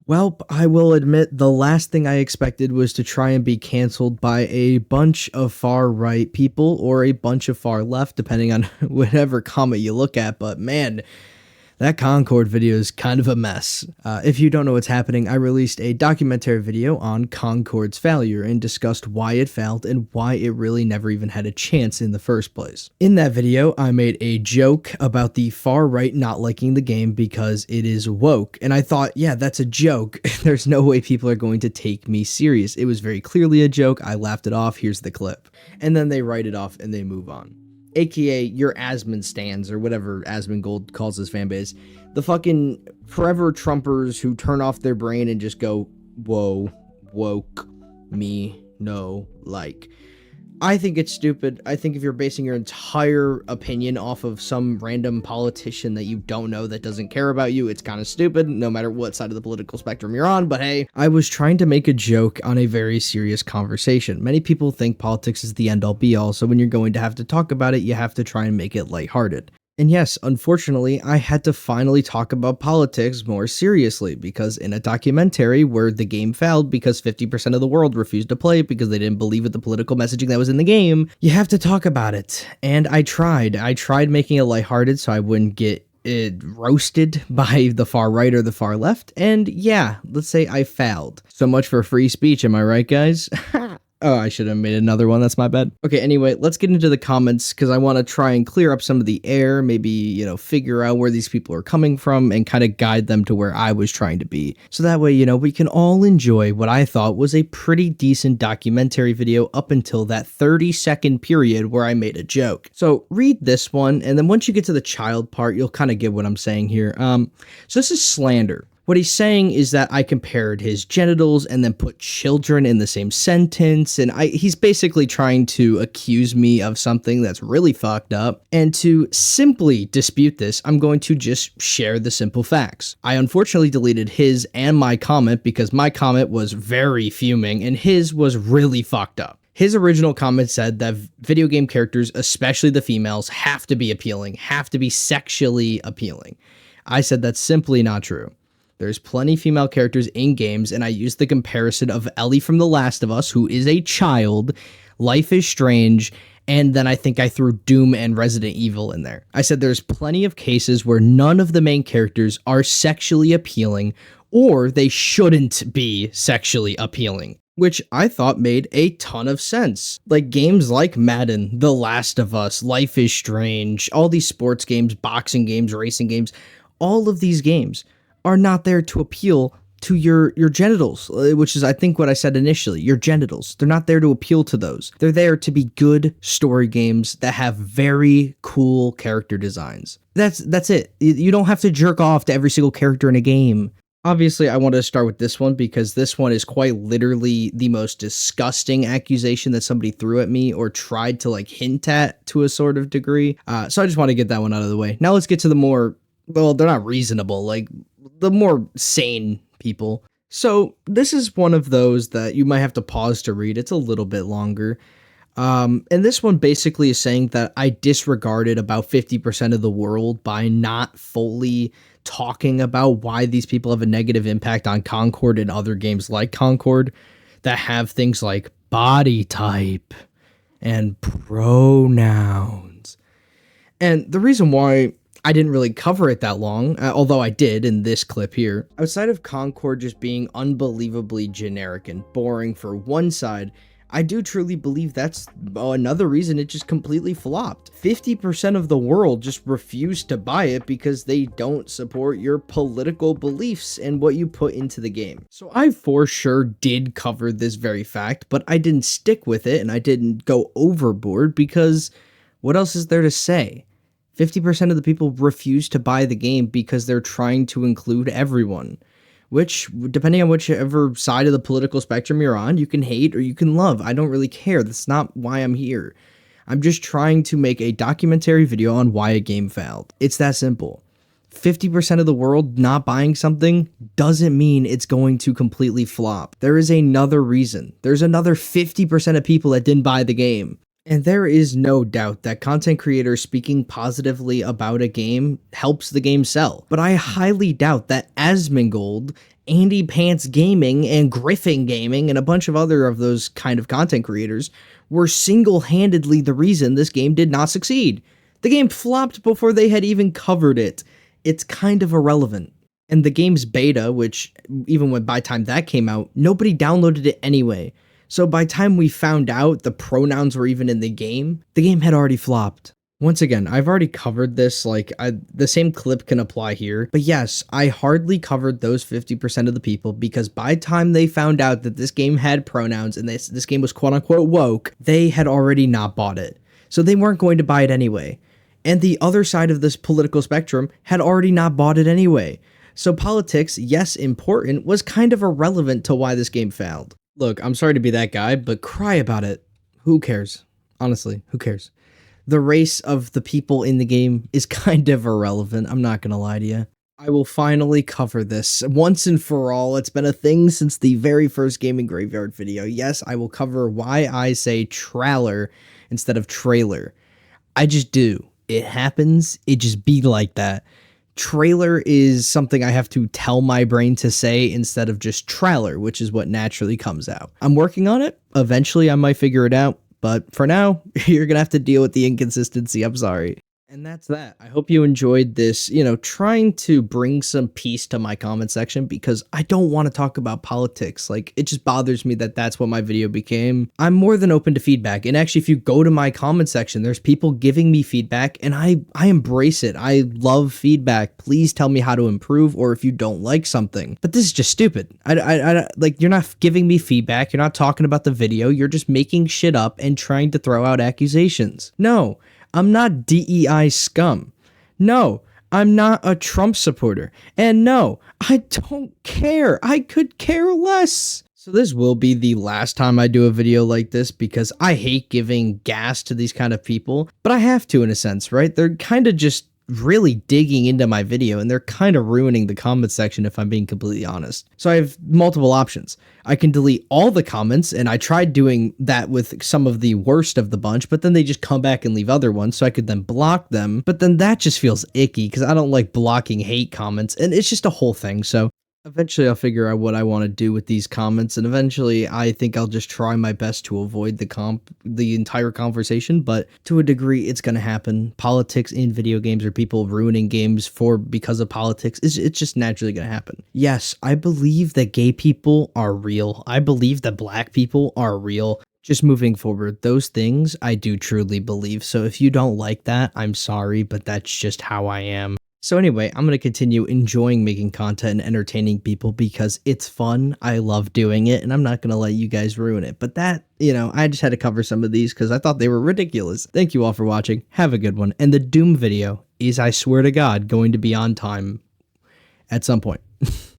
Well, I will admit the last thing I expected was to try and be canceled by a bunch of far right people or a bunch of far left, depending on whatever comment you look at. But man, that Concord video is kind of a mess. If you don't know what's happening, I released a documentary video on Concord's failure and discussed why it failed and why it really never even had a chance in the first place. In that video, I made a joke about the far right not liking the game because it is woke, and I thought, yeah, that's a joke. There's no way people are going to take me serious. It was very clearly a joke. I laughed it off. Here's the clip. And then they write it off and they move on. AKA your Asmon stans, or whatever Asmongold calls his fan base. The fucking forever Trumpers who turn off their brain and just go, whoa, woke, me, no, like. I think it's stupid. I think if you're basing your entire opinion off of some random politician that you don't know that doesn't care about you, it's kind of stupid, no matter what side of the political spectrum you're on. But hey, I was trying to make a joke on a very serious conversation. Many people think politics is the end-all be-all, so when you're going to have to talk about it, you have to try and make it lighthearted. And yes, unfortunately, I had to finally talk about politics more seriously, because in a documentary where the game failed because 50% of the world refused to play it because they didn't believe with the political messaging that was in the game, you have to talk about it. And I tried making it lighthearted so I wouldn't get roasted by the far right or the far left. And yeah, let's say I failed. So much for free speech, am I right, guys? Oh, I should have made another one. That's my bad. Okay, anyway, let's get into the comments because I want to try and clear up some of the air, maybe, figure out where these people are coming from and kind of guide them to where I was trying to be. So that way, we can all enjoy what I thought was a pretty decent documentary video up until that 30-second period where I made a joke. So read this one, and then once you get to the child part, you'll kind of get what I'm saying here. So this is slander. What he's saying is that I compared his genitals and then put children in the same sentence, and he's basically trying to accuse me of something that's really fucked up. And to simply dispute this, I'm going to just share the simple facts. I unfortunately deleted his and my comment because my comment was very fuming and his was really fucked up. His original comment said that video game characters, especially the females, have to be appealing, have to be sexually appealing. I said that's simply not true. There's plenty female characters in games, and I used the comparison of Ellie from The Last of Us, who is a child, Life is Strange, and then I think I threw Doom and Resident Evil in there. I said there's plenty of cases where none of the main characters are sexually appealing, or they shouldn't be sexually appealing, which I thought made a ton of sense. Like games like Madden, The Last of Us, Life is Strange, all these sports games, boxing games, racing games, all of these games are not there to appeal to your genitals, which is, I think, what I said initially, your genitals. They're not there to appeal to those. They're there to be good story games that have very cool character designs. That's it. You don't have to jerk off to every single character in a game. Obviously, I wanted to start with this one because this one is quite literally the most disgusting accusation that somebody threw at me or tried to hint at to a sort of degree. So I just want to get that one out of the way. Now let's get to the more, well, they're not reasonable, the more sane people. So this is one of those that you might have to pause to read. It's a little bit longer. And this one basically is saying that I disregarded about 50% of the world by not fully talking about why these people have a negative impact on Concord and other games like Concord that have things like body type and pronouns. And the reason why I didn't really cover it that long, although I did in this clip here. Outside of Concord just being unbelievably generic and boring for one side, I do truly believe that's another reason it just completely flopped. 50% of the world just refused to buy it because they don't support your political beliefs and what you put into the game. So I for sure did cover this very fact, but I didn't stick with it and I didn't go overboard because what else is there to say? 50% of the people refuse to buy the game because they're trying to include everyone, which, depending on whichever side of the political spectrum you're on, you can hate or you can love. I don't really care. That's not why I'm here. I'm just trying to make a documentary video on why a game failed. It's that simple. 50% of the world not buying something doesn't mean it's going to completely flop. There is another reason. There's another 50% of people that didn't buy the game. And there is no doubt that content creators speaking positively about a game helps the game sell. But I highly doubt that Asmongold, Andy Pants Gaming, and Griffin Gaming, and a bunch of other of those kind of content creators were single-handedly the reason this game did not succeed. The game flopped before they had even covered it. It's kind of irrelevant. And the game's beta, which even when by time that came out, nobody downloaded it anyway. So by time we found out the pronouns were even in the game had already flopped. Once again, I've already covered this, the same clip can apply here, but yes, I hardly covered those 50% of the people because by time they found out that this game had pronouns and this game was quote unquote woke, they had already not bought it. So they weren't going to buy it anyway. And the other side of this political spectrum had already not bought it anyway. So politics, yes, important, was kind of irrelevant to why this game failed. Look, I'm sorry to be that guy, but cry about it. Who cares? Honestly, who cares? The race of the people in the game is kind of irrelevant, I'm not gonna lie to you. I will finally cover this once and for all. It's been a thing since the very first Gaming Graveyard video. Yes, I will cover why I say trailer instead of trailer. I just do. It happens, it just be like that. Trailer is something I have to tell my brain to say instead of just trailer, which is what naturally comes out. I'm working on it. Eventually I might figure it out, but for now, you're gonna have to deal with the inconsistency. I'm sorry. And that's that. I hope you enjoyed this, trying to bring some peace to my comment section because I don't want to talk about politics. Like, it just bothers me that that's what my video became. I'm more than open to feedback. And actually, if you go to my comment section, there's people giving me feedback and I embrace it. I love feedback. Please tell me how to improve or if you don't like something. But this is just stupid. Like, you're not giving me feedback. You're not talking about the video. You're just making shit up and trying to throw out accusations. No. I'm not DEI scum. No, I'm not a Trump supporter. And no, I don't care. I could care less. So this will be the last time I do a video like this because I hate giving gas to these kind of people, but I have to in a sense, right? They're kind of just really digging into my video and they're kind of ruining the comment section if I'm being completely honest. So I have multiple options. I can delete all the comments and I tried doing that with some of the worst of the bunch, but then they just come back and leave other ones so I could then block them. But then that just feels icky because I don't like blocking hate comments and it's just a whole thing. So eventually I'll figure out what I want to do with these comments and eventually I think I'll just try my best to avoid the entire conversation, but to a degree it's going to happen. Politics in video games or people ruining games because of politics, it's just naturally going to happen. Yes, I believe that gay people are real. I believe that black people are real. Just moving forward, those things I do truly believe. So if you don't like that, I'm sorry, but that's just how I am. So anyway, I'm going to continue enjoying making content and entertaining people because it's fun. I love doing it and I'm not going to let you guys ruin it. But that, I just had to cover some of these because I thought they were ridiculous. Thank you all for watching. Have a good one. And the Doom video is, I swear to God, going to be on time at some point.